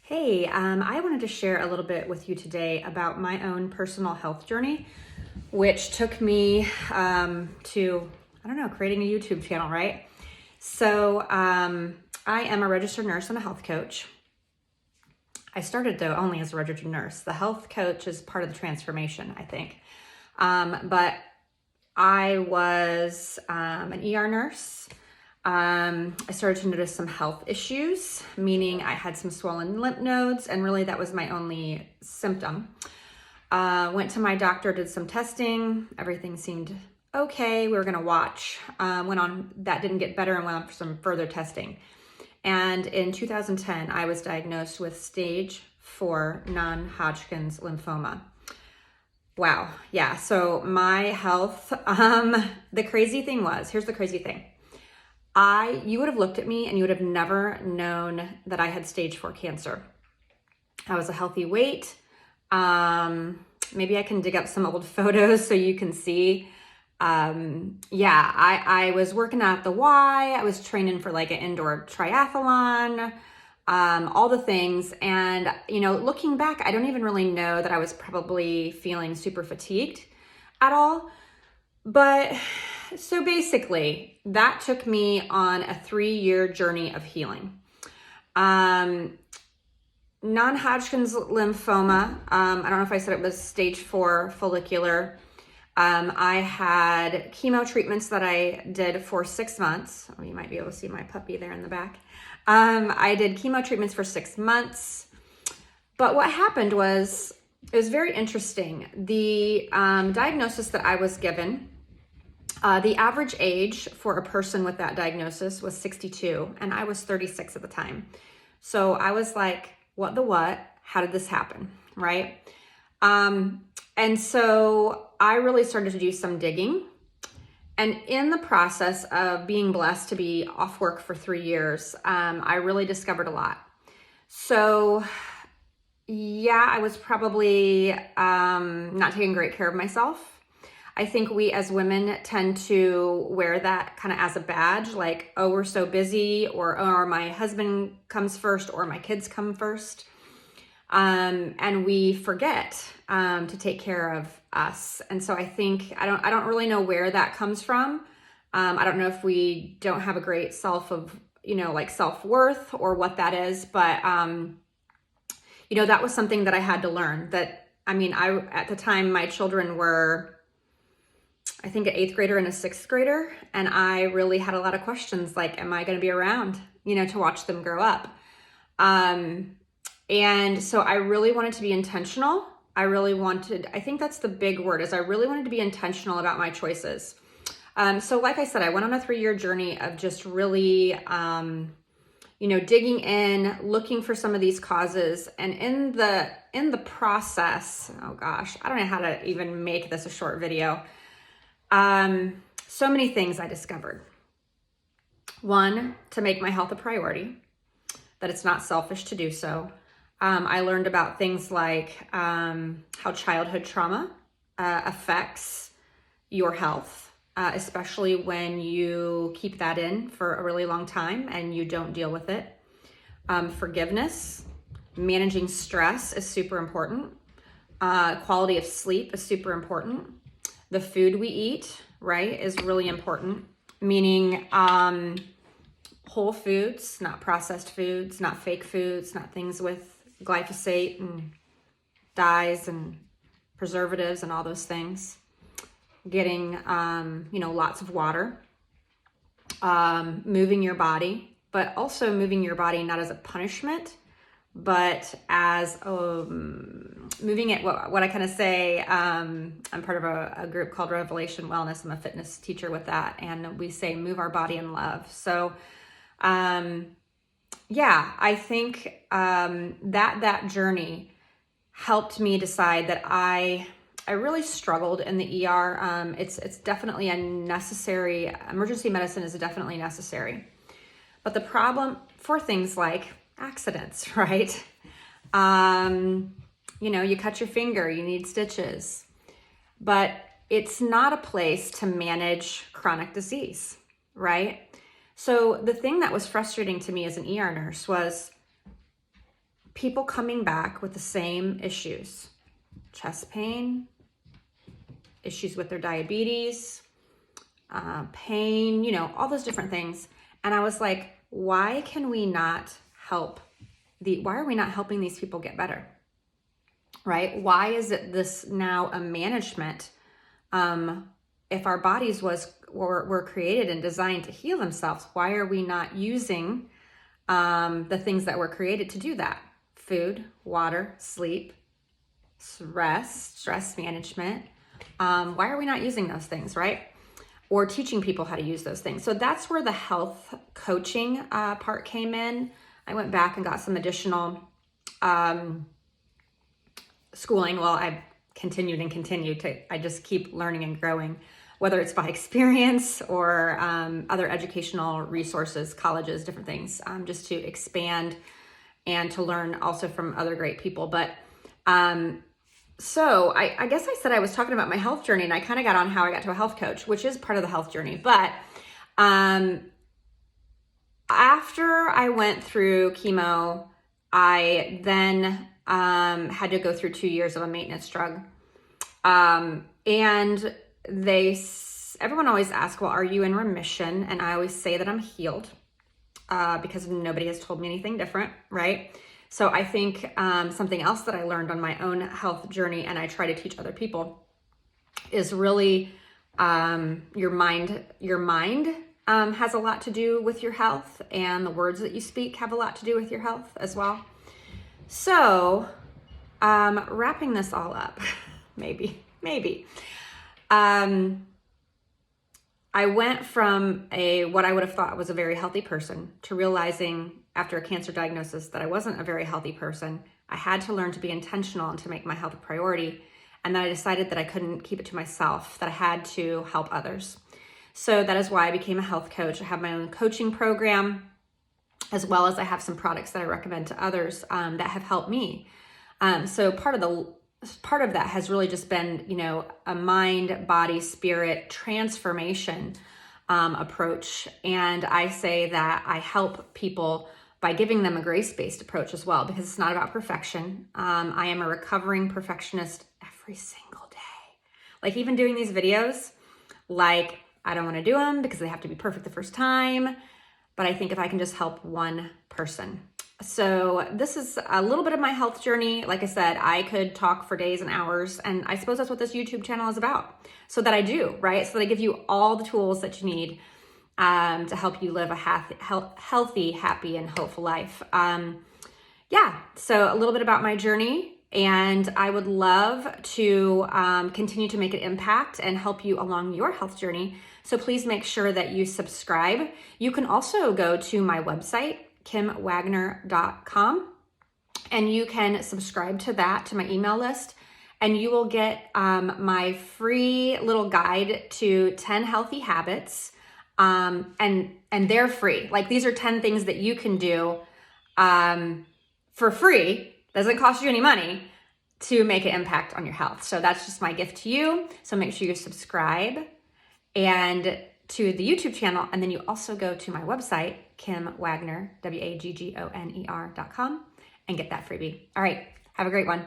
Hey, I wanted to share a little bit with you today about my own personal health journey, which took me to, creating a YouTube channel, right? I am a registered nurse and a health coach. I started though only as a registered nurse. The health coach is part of the transformation, I think. But I was an ER nurse. I started to notice some health issues, meaning I had some swollen lymph nodes, and really that was my only symptom. Went to my doctor, did some testing. Everything seemed okay. We were going to watch. Went on, that didn't get better, and went on for some further testing. And in 2010, I was diagnosed with stage 4 non-Hodgkin's lymphoma. Wow. Yeah. So my health, the crazy thing was, here's the crazy thing. You would have looked at me and you would have never known that I had stage 4 cancer. I was a healthy weight. Maybe I can dig up some old photos so you can see. I was working out at the Y. I was training for like an indoor triathlon, all the things. And, looking back, I don't even really know that I was probably feeling super fatigued at all. But so basically, that took me on a 3-year journey of healing. Non-Hodgkin's lymphoma, I don't know if I said it was stage 4 follicular. I had chemo treatments that I did for 6 months. Oh, you might be able to see my puppy there in the back. I did chemo treatments for 6 months. But what happened was, it was very interesting. The diagnosis that I was given, the average age for a person with that diagnosis was 62, and I was 36 at the time. So I was like, what the what? How did this happen, right? And so I really started to do some digging. And in the process of being blessed to be off work for 3 years, I really discovered a lot. So yeah, I was probably not taking great care of myself. I think we as women tend to wear that kind of as a badge, like, oh, we're so busy, or my husband comes first, or my kids come first. And we forget to take care of us. And so I think, I don't really know where that comes from. I don't know if we don't have a great self-worth or what that is, but that was something that I had to learn. At the time, my children were, I think, an 8th grader and a 6th grader. And I really had a lot of questions like, am I going to be around, to watch them grow up? And so I really wanted to be intentional. I think that's the big word, is I really wanted to be intentional about my choices. So like I said, I went on a 3-year journey of just really, digging in, looking for some of these causes. And in the process, oh gosh, I don't know how to even make this a short video. So many things I discovered. One, to make my health a priority, that it's not selfish to do so. I learned about things like how childhood trauma affects your health, especially when you keep that in for a really long time and you don't deal with it. Forgiveness, managing stress is super important. Quality of sleep is super important. The food we eat, right, is really important, meaning whole foods, not processed foods, not fake foods, not things with glyphosate and dyes and preservatives and all those things. Getting, lots of water, moving your body, but also moving your body not as a punishment, but as moving it, what I kind of say, I'm part of a group called Revelation Wellness. I'm a fitness teacher with that. And we say, move our body in love. So, I think that journey helped me decide that I really struggled in the ER. It's definitely a necessary, emergency medicine is definitely necessary. But the problem for things like accidents, right? You cut your finger, you need stitches. But it's not a place to manage chronic disease, right? So the thing that was frustrating to me as an ER nurse was people coming back with the same issues, chest pain, issues with their diabetes, pain, all those different things. And I was like, why can we not why are we not helping these people get better? Right? Why is it this now a management? If our bodies were created and designed to heal themselves, why are we not using the things that were created to do that? Food, water, sleep, rest, stress management. Why are we not using those things, right? Or teaching people how to use those things. So that's where the health coaching part came in. I went back and got some additional schooling. Well, I've continued I just keep learning and growing, whether it's by experience or other educational resources, colleges, different things, just to expand and to learn also from other great people. But so I guess I said I was talking about my health journey, and I kind of got on how I got to a health coach, which is part of the health journey. But after I went through chemo, I then had to go through 2 years of a maintenance drug. And everyone always asks, well, are you in remission? And I always say that I'm healed because nobody has told me anything different, right? So I think something else that I learned on my own health journey, and I try to teach other people, is really your mind has a lot to do with your health, and the words that you speak have a lot to do with your health as well. So wrapping this all up, maybe. I went from what I would have thought was a very healthy person to realizing after a cancer diagnosis that I wasn't a very healthy person. I had to learn to be intentional and to make my health a priority. And then I decided that I couldn't keep it to myself, that I had to help others. So that is why I became a health coach. I have my own coaching program, as well as I have some products that I recommend to others that have helped me. So part of that has really just been, a mind, body, spirit transformation approach. And I say that I help people by giving them a grace-based approach as well, because it's not about perfection. I am a recovering perfectionist every single day. Like even doing these videos, I don't want to do them because they have to be perfect the first time. But I think if I can just help one person. So this is a little bit of my health journey. Like I said, I could talk for days and hours, and I suppose that's what this YouTube channel is about. So that I do, right? So that I give you all the tools that you need to help you live a healthy, happy, and hopeful life. So a little bit about my journey, and I would love to continue to make an impact and help you along your health journey. So please make sure that you subscribe. You can also go to my website, KimWagner.com, and you can subscribe to my email list, and you will get my free little guide to 10 healthy habits. And they're free. Like these are 10 things that you can do for free, doesn't cost you any money, to make an impact on your health. So that's just my gift to you. So make sure you subscribe and to the YouTube channel, and then you also go to my website, KimWagner, WAGGONER.com, and get that freebie. All right, have a great one.